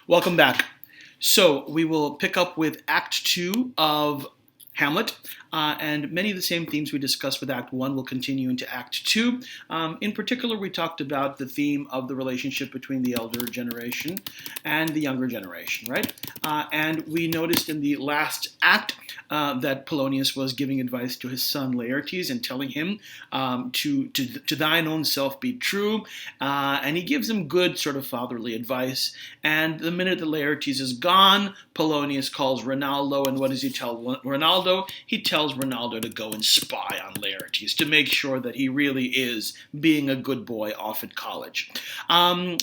Welcome back. So we will pick up with Act 2 of Hamlet, and many of the same themes we discussed with Act 1 will continue into Act 2. In particular, we talked about the theme of the relationship between the elder generation and the younger generation, right? And we noticed in the last act that Polonius was giving advice to his son Laertes and telling him to thine own self be true, and he gives him good sort of fatherly advice. And the minute that Laertes is gone, Polonius calls Rinaldo, and what does he tell Rinaldo? He tells Rinaldo to go and spy on Laertes to make sure that he really is being a good boy off at college.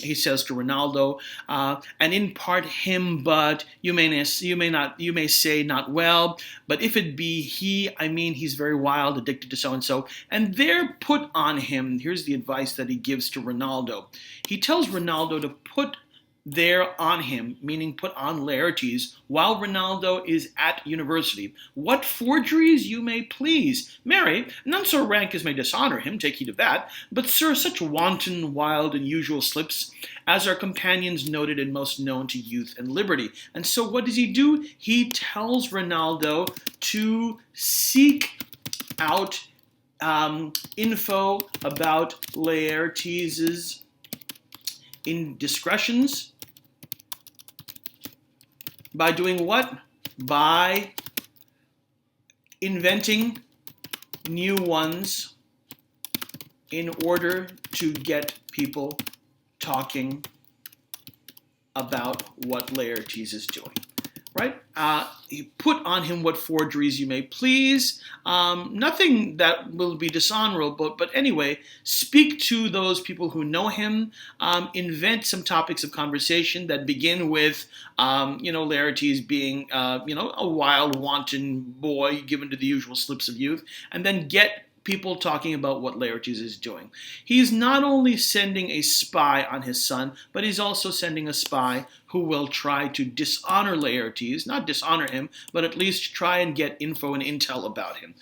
He says to Rinaldo, and in part him, but you may say not well, but if it be he, I mean he's very wild, addicted to so and so, and there put on him. Here's the advice that he gives to Rinaldo. He tells Rinaldo to put there on him, meaning put on Laertes, while Rinaldo is at university. What forgeries you may please. Marry, none so rank as may dishonor him, take heed of that, but sir, such wanton, wild, and usual slips as our companions noted and most known to youth and liberty. And so what does he do? He tells Rinaldo to seek out info about Laertes's indiscretions. By doing what? By inventing new ones in order to get people talking about what Laertes is doing. Right? He put on him what forgeries you may please. Nothing that will be dishonorable, but anyway, speak to those people who know him. Invent some topics of conversation that begin with, Laertes being, a wild, wanton boy given to the usual slips of youth, and then get people talking about what Laertes is doing. He's not only sending a spy on his son, but he's also sending a spy who will try to dishonor Laertes, not dishonor him, but at least try and get info and intel about him.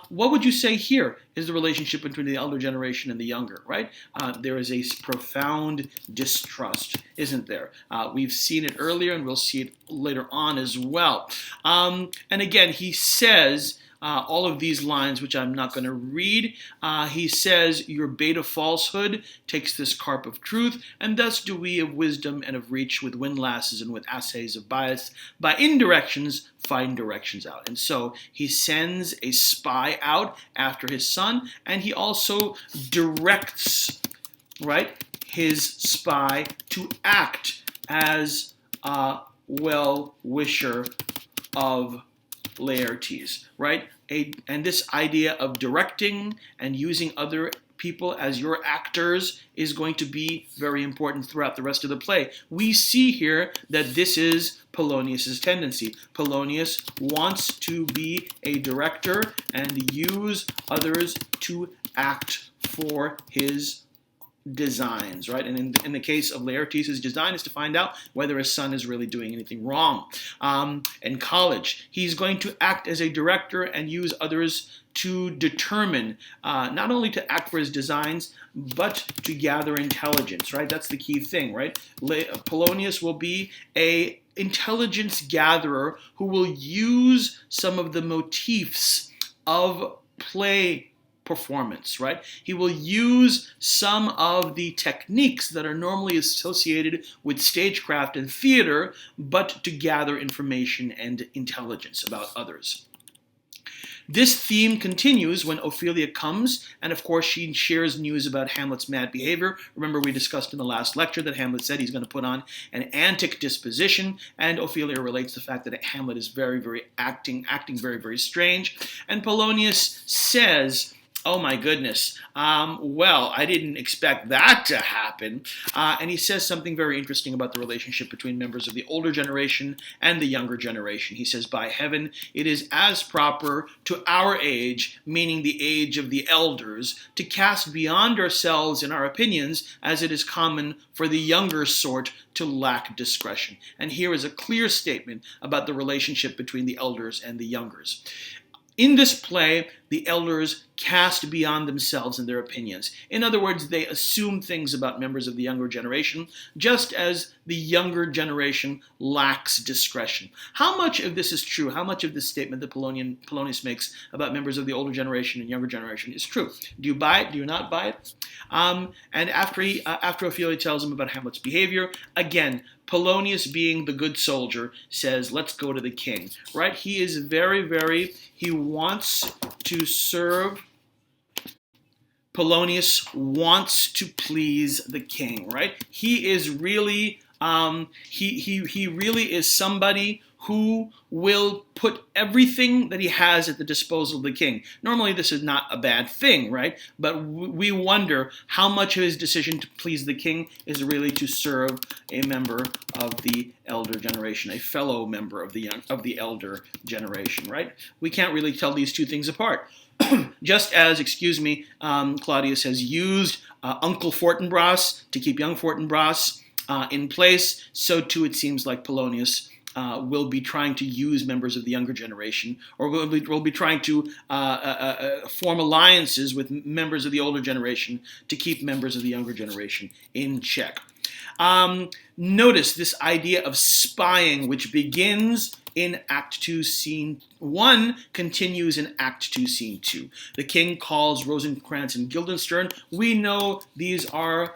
What would you say here is the relationship between the elder generation and the younger, right? There is a profound distrust, isn't there? We've seen it earlier and we'll see it later on as well. And again, he says, all of these lines, which I'm not going to read. He says, your bait of falsehood takes this carp of truth, and thus do we of wisdom and of reach with windlasses and with assays of bias. By indirections, find directions out. And so he sends a spy out after his son, and he also directs, right, his spy to act as a well-wisher of Laertes, right? And this idea of directing and using other people as your actors is going to be very important throughout the rest of the play. We see here that this is Polonius's tendency. Polonius wants to be a director and use others to act for his designs, right? And in the case of Laertes, his design is to find out whether his son is really doing anything wrong. In college, he's going to act as a director and use others to determine, not only to act for his designs, but to gather intelligence, right? That's the key thing, right? Polonius will be a intelligence gatherer who will use some of the motifs of play performance, right? He will use some of the techniques that are normally associated with stagecraft and theater, but to gather information and intelligence about others. This theme continues when Ophelia comes, and of course she shares news about Hamlet's mad behavior. Remember, we discussed in the last lecture that Hamlet said he's going to put on an antic disposition, and Ophelia relates the fact that Hamlet is acting very, very strange. And Polonius says, oh my goodness, well, I didn't expect that to happen. And he says something very interesting about the relationship between members of the older generation and the younger generation. He says, by heaven, it is as proper to our age, meaning the age of the elders, to cast beyond ourselves in our opinions as it is common for the younger sort to lack discretion. And here is a clear statement about the relationship between the elders and the youngers. In this play, the elders cast beyond themselves in their opinions. In other words, they assume things about members of the younger generation, just as the younger generation lacks discretion. How much of this is true? How much of this statement that Polonius makes about members of the older generation and younger generation is true? Do you buy it? Do you not buy it? And after Ophelia tells him about Hamlet's behavior, again, Polonius, being the good soldier, says, let's go to the king, right? He is he wants to serve. Polonius wants to please the king, right? He is really, he really is somebody who will put everything that he has at the disposal of the king. Normally, this is not a bad thing, right? But we wonder how much of his decision to please the king is really to serve a member of the elder generation, a fellow member of the elder generation, right? We can't really tell these two things apart. Just as, Claudius has used Uncle Fortinbras to keep young Fortinbras in place, so too it seems like Polonius will be trying to use members of the younger generation, or will be trying to form alliances with members of the older generation to keep members of the younger generation in check. Notice this idea of spying, which begins in Act 2, Scene 1, continues in Act 2, Scene 2. The king calls Rosencrantz and Guildenstern. We know these are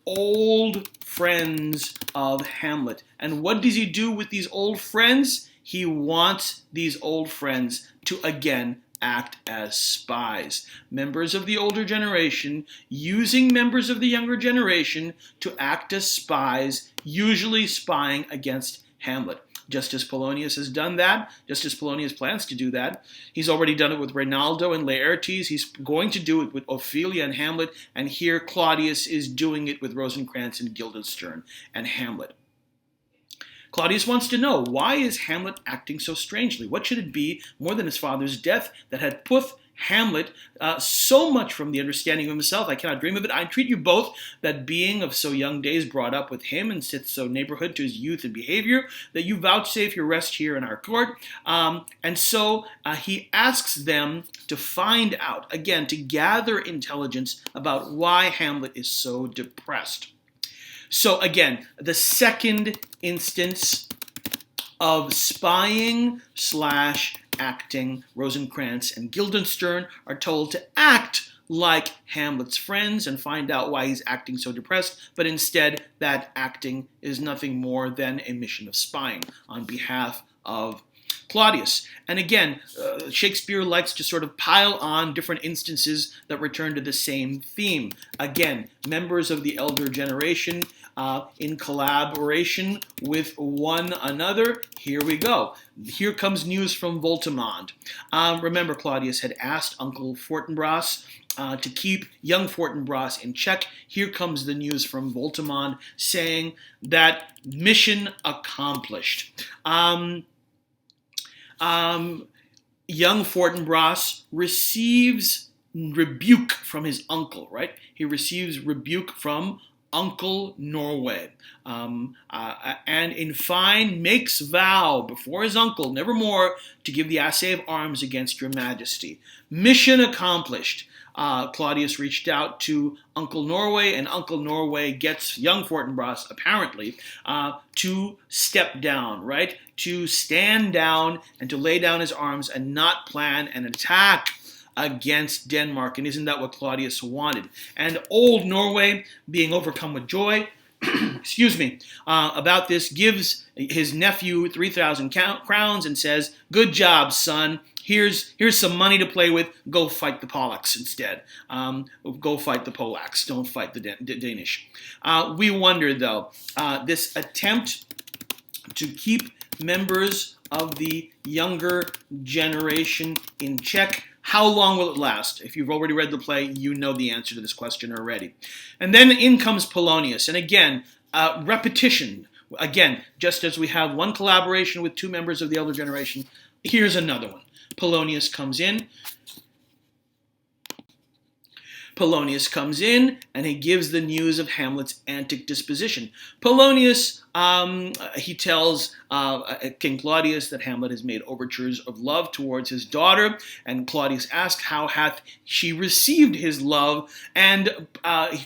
old friends of Hamlet. And what does he do with these old friends? He wants these old friends to again act as spies. Members of the older generation using members of the younger generation to act as spies, usually spying against Hamlet. Just as Polonius has done that, just as Polonius plans to do that, he's already done it with Reynaldo and Laertes. He's going to do it with Ophelia and Hamlet, and here Claudius is doing it with Rosencrantz and Guildenstern and Hamlet. Claudius wants to know, why is Hamlet acting so strangely? What should it be, more than his father's death, that had put Hamlet so much from the understanding of himself? I cannot dream of it. I entreat you both, that being of so young days brought up with him, and sits so neighborhood to his youth and behavior, that you vouchsafe your rest here in our court. And so he asks them to find out, again, to gather intelligence about why Hamlet is so depressed. So again, the second instance of spying / acting, Rosencrantz and Guildenstern are told to act like Hamlet's friends and find out why he's acting so depressed, but instead that acting is nothing more than a mission of spying on behalf of Claudius. And again, Shakespeare likes to sort of pile on different instances that return to the same theme. Again, members of the elder generation in collaboration with one another. Here we go. Here comes news from Voltimand. Remember, Claudius had asked Uncle Fortinbras to keep young Fortinbras in check. Here comes the news from Voltimand saying that mission accomplished. Young Fortinbras receives rebuke from his uncle, right? He receives rebuke from Uncle Norway, and in fine makes vow before his uncle nevermore to give the assay of arms against your majesty. Mission accomplished. Claudius reached out to Uncle Norway, and Uncle Norway gets young Fortinbras, apparently, to step down, right? To stand down and to lay down his arms and not plan an attack against Denmark. And isn't that what Claudius wanted? And old Norway, being overcome with joy, about this, gives his nephew 3,000 crowns and says, "Good job, son. Here's some money to play with. Go fight the Polacks instead. Go fight the Polacks. Don't fight the Danish." We wonder, though, this attempt to keep members of the younger generation in check, how long will it last? If you've already read the play, you know the answer to this question already. And then in comes Polonius. And again, repetition. Again, just as we have one collaboration with two members of the elder generation, here's another one. Polonius comes in. Polonius comes in and he gives the news of Hamlet's antic disposition. Polonius, he tells King Claudius that Hamlet has made overtures of love towards his daughter, and Claudius asks, how hath she received his love? And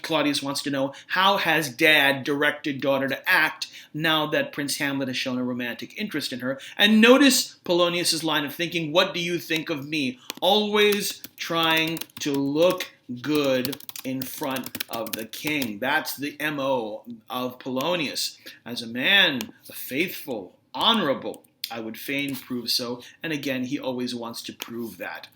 Claudius wants to know, how has dad directed daughter to act now that Prince Hamlet has shown a romantic interest in her? And notice Polonius's line of thinking, what do you think of me? Always trying to look good in front of the king. That's the MO of Polonius. As a man, faithful, honorable, I would fain prove so. And again, he always wants to prove that.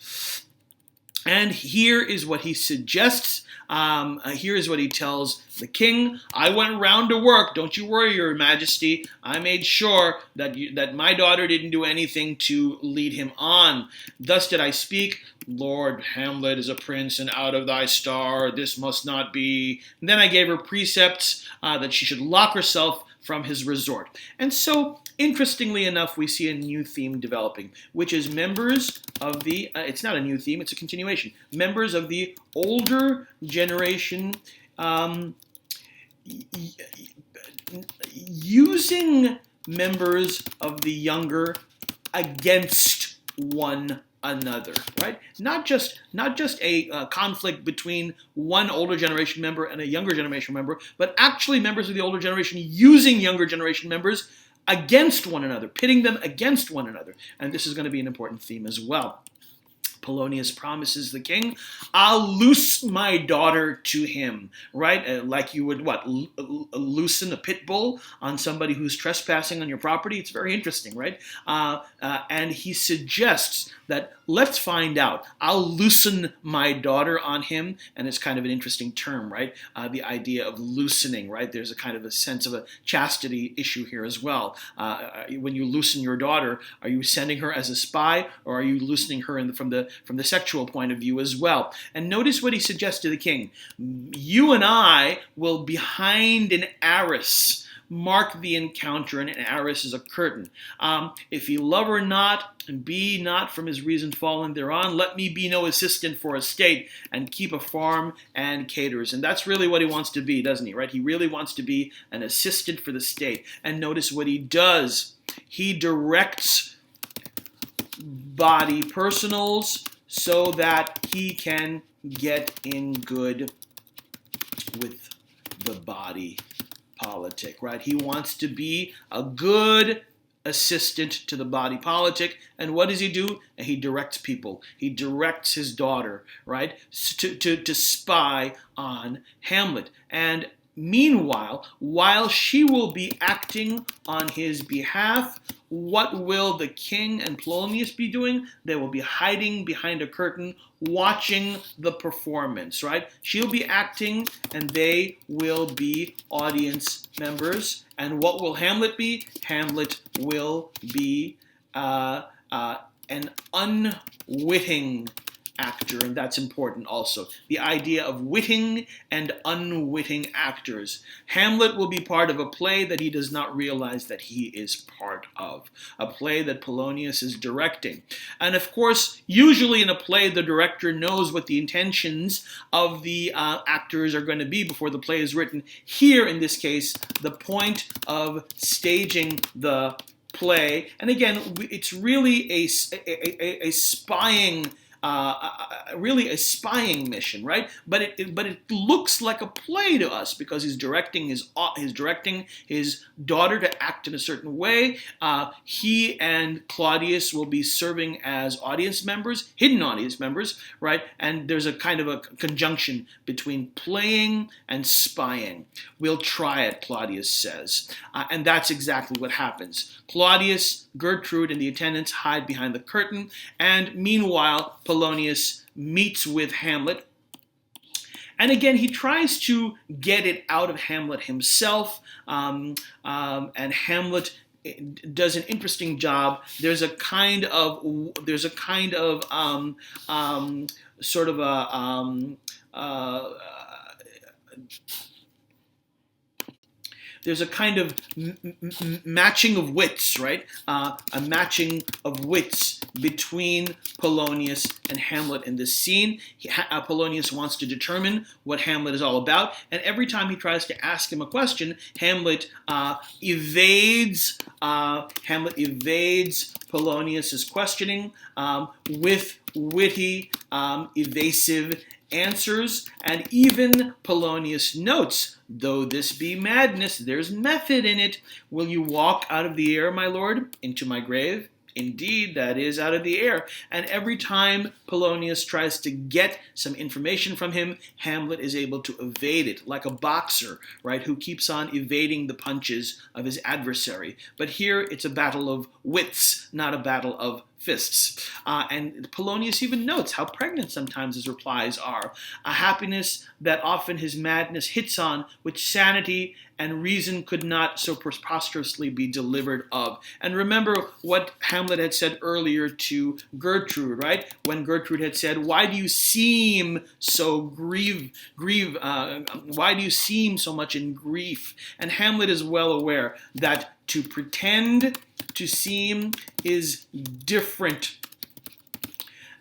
And here is what he suggests. Here is what he tells the king. I went round to work. Don't you worry, your majesty. I made sure that my daughter didn't do anything to lead him on. Thus did I speak. Lord Hamlet is a prince, and out of thy star this must not be. And then I gave her precepts that she should lock herself from his resort. And so, interestingly enough, we see a new theme developing, which is members of the, it's not a new theme, it's a continuation, members of the older generation using members of the younger against one another, right? Not just a conflict between one older generation member and a younger generation member, but actually members of the older generation using younger generation members against one another, pitting them against one another. And this is going to be an important theme as well. Polonius promises the king, I'll loose my daughter to him, right? Like you would, loosen a pit bull on somebody who's trespassing on your property? It's very interesting, right? And he suggests that let's find out. I'll loosen my daughter on him, and it's kind of an interesting term, right? The idea of loosening, right? There's a kind of a sense of a chastity issue here as well. When you loosen your daughter, are you sending her as a spy, or are you loosening her from the sexual point of view as well? And notice what he suggests to the king. You and I will behind an arras mark the encounter, and an arras is a curtain. If he love her not, and be not from his reason fallen thereon, let me be no assistant for a state, and keep a farm and caters. And that's really what he wants to be, doesn't he, right? He really wants to be an assistant for the state. And notice what he does. He directs body personals so that he can get in good with the body politic, right? He wants to be a good assistant to the body politic. And what does he do? He directs people. He directs his daughter, right, to spy on Hamlet. And meanwhile, while she will be acting on his behalf, what will the king and Polonius be doing? They will be hiding behind a curtain, watching the performance, right? She'll be acting, and they will be audience members. And what will Hamlet be? Hamlet will be an unwitting actor, and that's important also. The idea of witting and unwitting actors. Hamlet will be part of a play that he does not realize that he is part of. A play that Polonius is directing. And of course, usually in a play, the director knows what the intentions of the actors are going to be before the play is written. Here, in this case, the point of staging the play, and again, it's really a spying really a spying mission, right? But it looks like a play to us because he's directing his daughter to act in a certain way. He and Claudius will be serving as audience members, hidden audience members, right? And there's a kind of a conjunction between playing and spying. We'll try it, Claudius says, and that's exactly what happens. Claudius, Gertrude, and the attendants hide behind the curtain, and meanwhile, Polonius meets with Hamlet. And again, he tries to get it out of Hamlet himself, and Hamlet does an interesting job. There's a kind of sort of a there's a kind of matching of wits, right? A matching of wits between Polonius and Hamlet in this scene. Polonius wants to determine what Hamlet is all about, and every time he tries to ask him a question, Hamlet evades Polonius's questioning with witty, evasive answers, and even Polonius notes, though this be madness, there's method in it. Will you walk out of the air, my lord, into my grave? Indeed, that is out of the air. And every time Polonius tries to get some information from him, Hamlet is able to evade it, like a boxer, right, who keeps on evading the punches of his adversary. But here it's a battle of wits, not a battle of fists. And Polonius even notes how pregnant sometimes his replies are, a happiness that often his madness hits on, which sanity and reason could not so preposterously be delivered of. And remember what Hamlet had said earlier to Gertrude, right? When Gertrude had said, why do you seem so why do you seem so much in grief? And Hamlet is well aware that to pretend to seem is different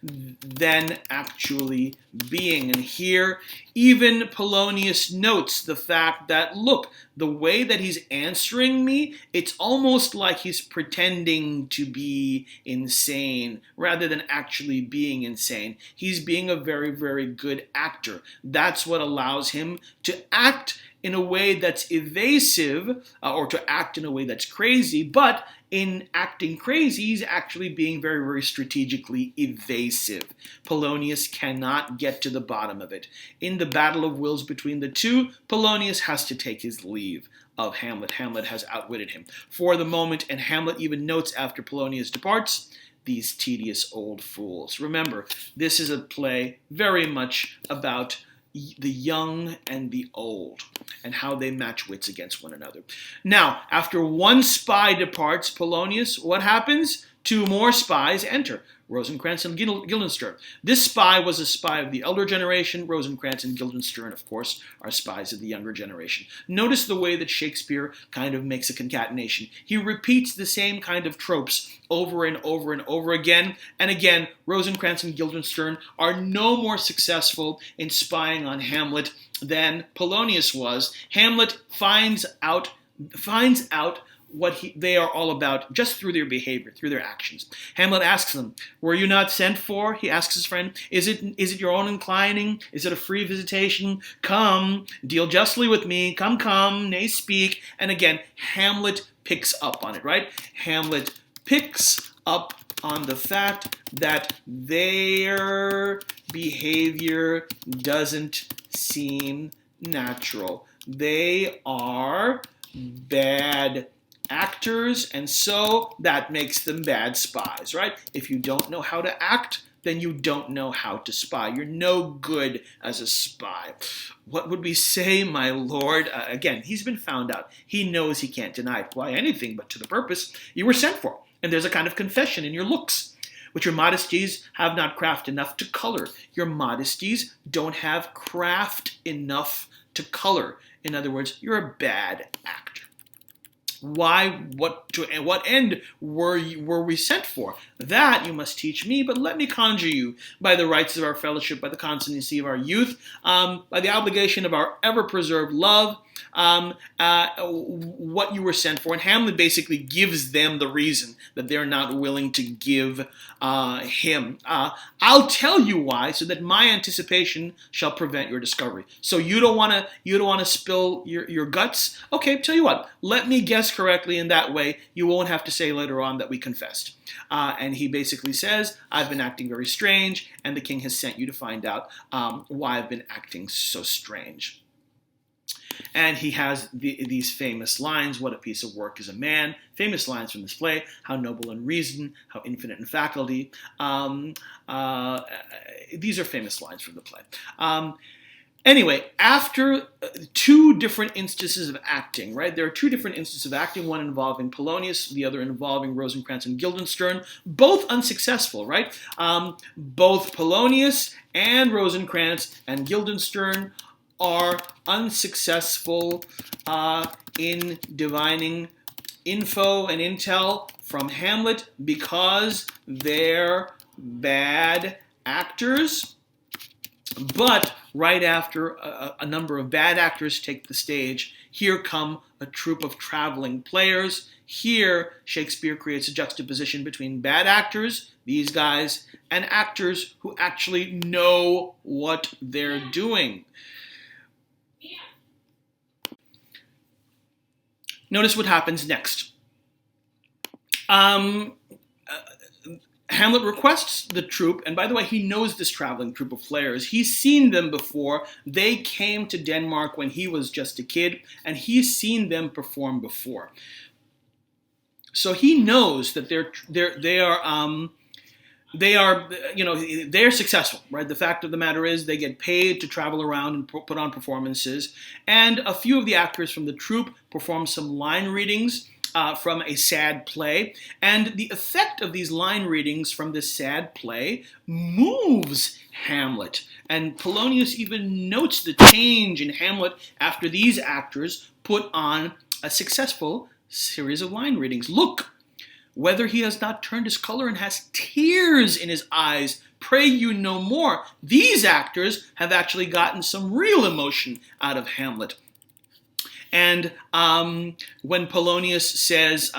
than actually being. And here, even Polonius notes the fact that, look, the way that he's answering me, it's almost like he's pretending to be insane rather than actually being insane. He's being a very, very good actor. That's what allows him to act in a way that's evasive, or to act in a way that's crazy, but in acting crazy, he's actually being very, very strategically evasive. Polonius cannot get to the bottom of it. In the battle of wills between the two, Polonius has to take his leave of Hamlet. Hamlet has outwitted him for the moment, and Hamlet even notes after Polonius departs, these tedious old fools. Remember, this is a play very much about the young and the old, and how they match wits against one another. Now, after one spy departs Polonius, what happens? Two more spies enter, Rosencrantz and Guildenstern. This spy was a spy of the elder generation. Rosencrantz and Guildenstern, of course, are spies of the younger generation. Notice the way that Shakespeare kind of makes a concatenation. He repeats the same kind of tropes over and over and over again. And again, Rosencrantz and Guildenstern are no more successful in spying on Hamlet than Polonius was. Hamlet finds out what they are all about just through their behavior, through their actions. Hamlet asks them, were you not sent for? He asks his friend. Is it your own inclining? Is it a free visitation? Come, deal justly with me. Come, nay, speak. And again, Hamlet picks up on it, right? Hamlet picks up on the fact that their behavior doesn't seem natural. They are bad actors, and so that makes them bad spies, right? If you don't know how to act, then you don't know how to spy. You're no good as a spy. What would we say, my lord? Again, he's been found out. He knows he can't deny it. Why, anything but to the purpose. You were sent for, and there's a kind of confession in your looks, which your modesties have not craft enough to color. Your modesties don't have craft enough to color. In other words, you're a bad actor. Why, what end were we sent for? That you must teach me, but let me conjure you by the rights of our fellowship, by the constancy of our youth, by the obligation of our ever-preserved love, what you were sent for. And Hamlet basically gives them the reason that they're not willing to give him. I'll tell you why, so that my anticipation shall prevent your discovery. So you don't want to spill your guts? Okay, tell you what. Let me guess correctly, in that way you won't have to say later on that we confessed. And he basically says, I've been acting very strange, and the king has sent you to find out why I've been acting so strange. And he has these famous lines, what a piece of work is a man, famous lines from this play, how noble in reason, how infinite in faculty. These are famous lines from the play. Anyway, after two different instances of acting, right? There are two different instances of acting, one involving Polonius, the other involving Rosencrantz and Guildenstern, both unsuccessful, right? Both Polonius and Rosencrantz and Guildenstern are unsuccessful in divining info and intel from Hamlet because they're bad actors. But right after a number of bad actors take the stage, here come a troupe of traveling players. Here, Shakespeare creates a juxtaposition between bad actors, these guys, and actors who actually know what they're doing. Notice what happens next. Hamlet requests the troupe, and by the way, he knows this traveling troupe of players. He's seen them before. They came to Denmark when he was just a kid, and he's seen them perform before. So he knows that they're successful, right? The fact of the matter is they get paid to travel around and put on performances, and a few of the actors from the troupe perform some line readings from a sad play, and the effect of these line readings from this sad play moves Hamlet. And Polonius even notes the change in Hamlet after these actors put on a successful series of line readings. Look, whether he has not turned his color and has tears in his eyes, pray you no more. These actors have actually gotten some real emotion out of Hamlet. And when Polonius says,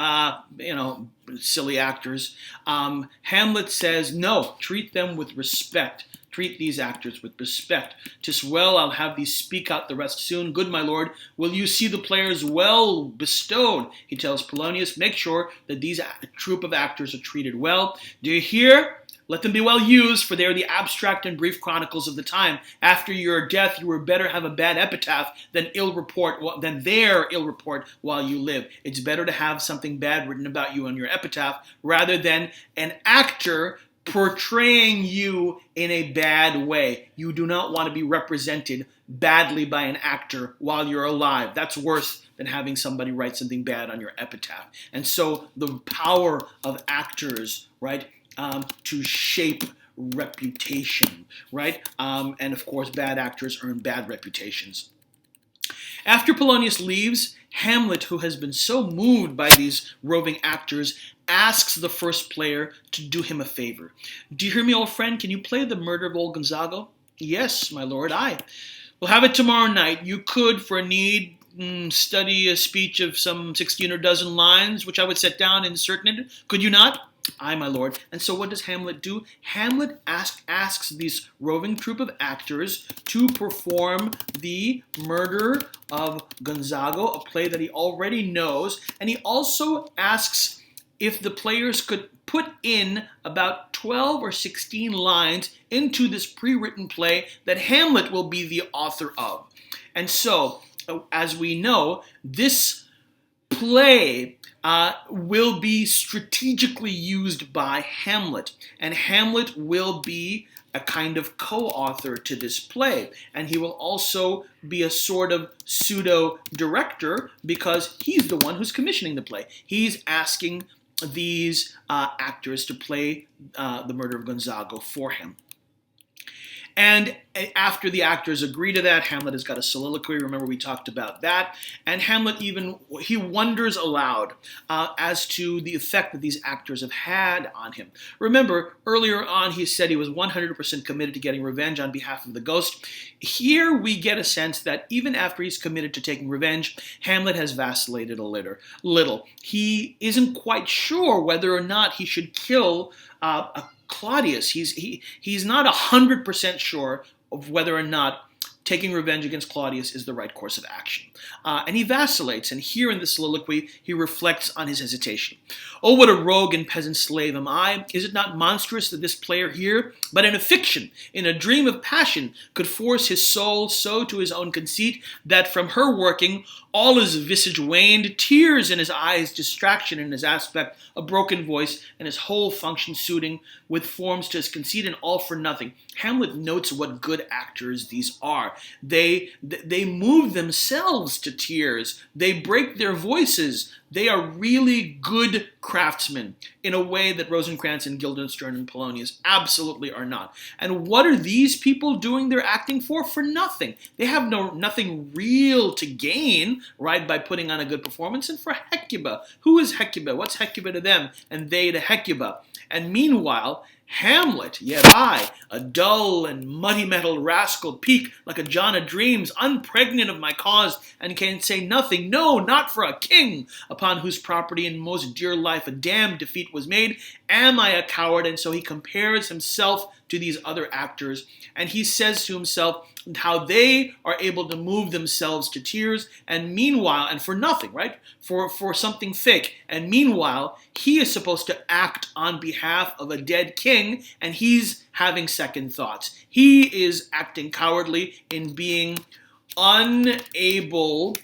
silly actors, Hamlet says, no, treat them with respect. Treat these actors with respect. 'Tis well, I'll have thee speak out the rest soon. Good my lord, will you see the players well bestowed? He tells Polonius, make sure that these troupe of actors are treated well. Do you hear? Let them be well used, for they are the abstract and brief chronicles of the time. After your death, you were better have a bad epitaph than their ill report while you live. It's better to have something bad written about you on your epitaph rather than an actor portraying you in a bad way. You do not want to be represented badly by an actor while you're alive. That's worse than having somebody write something bad on your epitaph. And so the power of actors, right, to shape reputation, right? And of course, bad actors earn bad reputations. After Polonius leaves, Hamlet, who has been so moved by these roving actors, asks the first player to do him a favor. Do you hear me, old friend? Can you play the Murder of Old Gonzago? Yes, my lord, I. We'll have it tomorrow night. You could, for a need, study a speech of some 16 or dozen lines, which I would set down in certain it. Could you not? Aye, my lord. And so what does Hamlet do? Hamlet asks these roving troupe of actors to perform the Murder of Gonzago, a play that he already knows, and he also asks if the players could put in about 12 or 16 lines into this pre-written play that Hamlet will be the author of. And so, as we know, this play will be strategically used by Hamlet, and Hamlet will be a kind of co-author to this play, and he will also be a sort of pseudo-director because he's the one who's commissioning the play. He's asking these actors to play the Murder of Gonzago for him. And after the actors agree to that, Hamlet has got a soliloquy. Remember, we talked about that. And Hamlet he wonders aloud as to the effect that these actors have had on him. Remember, earlier on he said he was 100% committed to getting revenge on behalf of the ghost. Here we get a sense that even after he's committed to taking revenge, Hamlet has vacillated a little. He isn't quite sure whether or not he should kill Claudius. He's not 100% sure of whether or not taking revenge against Claudius is the right course of action. And he vacillates, and here in the soliloquy, he reflects on his hesitation. Oh, what a rogue and peasant slave am I! Is it not monstrous that this player here, but in a fiction, in a dream of passion, could force his soul so to his own conceit, that from her working, all his visage waned, tears in his eyes, distraction in his aspect, a broken voice, and his whole function suiting with forms to his conceit, and all for nothing. Hamlet notes what good actors these are. They move themselves to tears. They break their voices. They are really good craftsmen in a way that Rosencrantz and Guildenstern and Polonius absolutely are not. And what are these people doing their acting for? For nothing. They have nothing real to gain, right, by putting on a good performance. And for Hecuba, who is Hecuba? What's Hecuba to them and they to Hecuba? And meanwhile, Hamlet, yet I, a dull and muddy-mettled rascal, peak like a John of Dreams, unpregnant of my cause, and can say nothing, no, not for a king, upon whose property and most dear life a damned defeat was made. Am I a coward? And so he compares himself to these other actors, and he says to himself how they are able to move themselves to tears, and meanwhile, and for nothing, right? For something fake. And meanwhile, he is supposed to act on behalf of a dead king, and he's having second thoughts. He is acting cowardly in being unable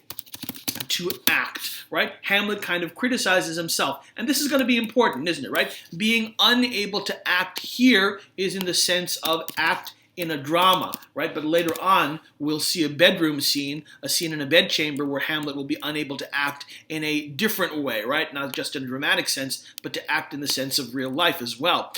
to act, right? Hamlet kind of criticizes himself. And this is going to be important, isn't it, right? Being unable to act here is in the sense of act in a drama, right? But later on, we'll see a bedroom scene, a scene in a bedchamber where Hamlet will be unable to act in a different way, right? Not just in a dramatic sense, but to act in the sense of real life as well.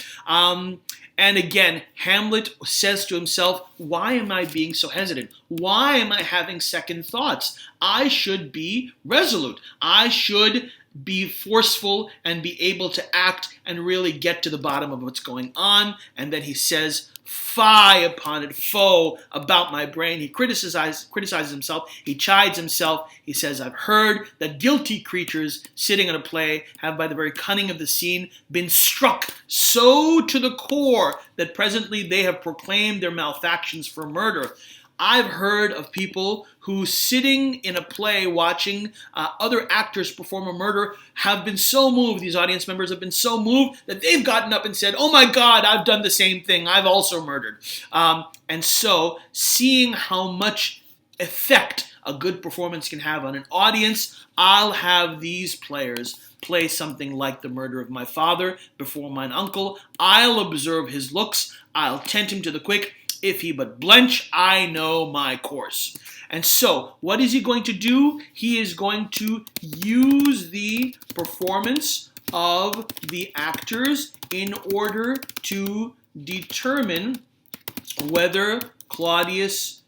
And again, Hamlet says to himself, why am I being so hesitant? Why am I having second thoughts? I should be resolute. I should be forceful and be able to act and really get to the bottom of what's going on. And then he says, fie upon it, foe, about my brain. He criticizes himself. He chides himself. He says, I've heard that guilty creatures sitting in a play have, by the very cunning of the scene, been struck so to the core that presently they have proclaimed their malfactions for murder. I've heard of people who, sitting in a play watching other actors perform a murder, have been so moved, these audience members have been so moved, that they've gotten up and said, oh my God, I've done the same thing, I've also murdered. And so, seeing how much effect a good performance can have on an audience, I'll have these players play something like the murder of my father before mine uncle. I'll observe his looks, I'll tempt him to the quick. If he but blench, I know my course. And so, what is he going to do? He is going to use the performance of the actors in order to determine whether Claudius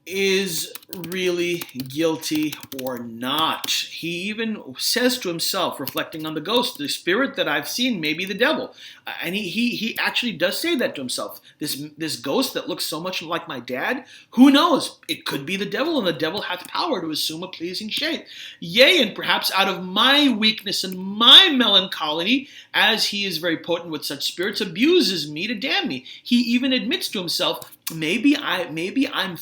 is really guilty or not. He even says to himself, reflecting on the ghost, the spirit that I've seen may be the devil. And he actually does say that to himself. This ghost that looks so much like my dad, who knows? It could be the devil, and the devil hath power to assume a pleasing shape. Yea, and perhaps out of my weakness and my melancholy, as he is very potent with such spirits, abuses me to damn me. He even admits to himself, maybe I'm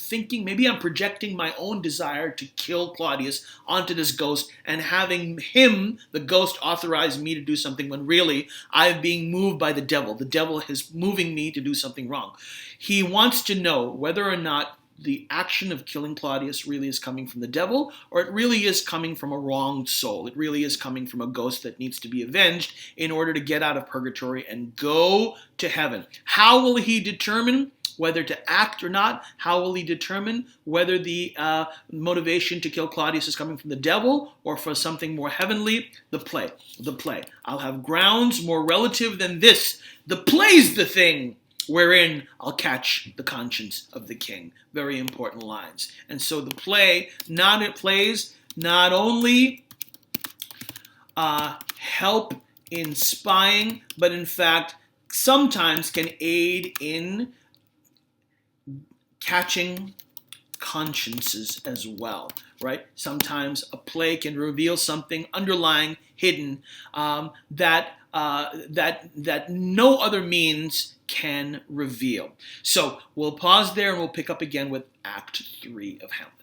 projecting my own desire to kill Claudius onto this ghost and having him, the ghost, authorize me to do something when really I'm being moved by the devil. The devil is moving me to do something wrong. He wants to know whether or not the action of killing Claudius really is coming from the devil, or it really is coming from a wronged soul. It really is coming from a ghost that needs to be avenged in order to get out of purgatory and go to heaven. How will he determine whether to act or not? How will he determine whether the motivation to kill Claudius is coming from the devil or for something more heavenly? The play. I'll have grounds more relative than this. The play's the thing wherein I'll catch the conscience of the king. Very important lines. And so the play, plays not only help in spying, but in fact sometimes can aid in catching consciences as well, right? Sometimes a play can reveal something underlying, hidden, that no other means can reveal. So we'll pause there and we'll pick up again with Act 3 of Hamlet.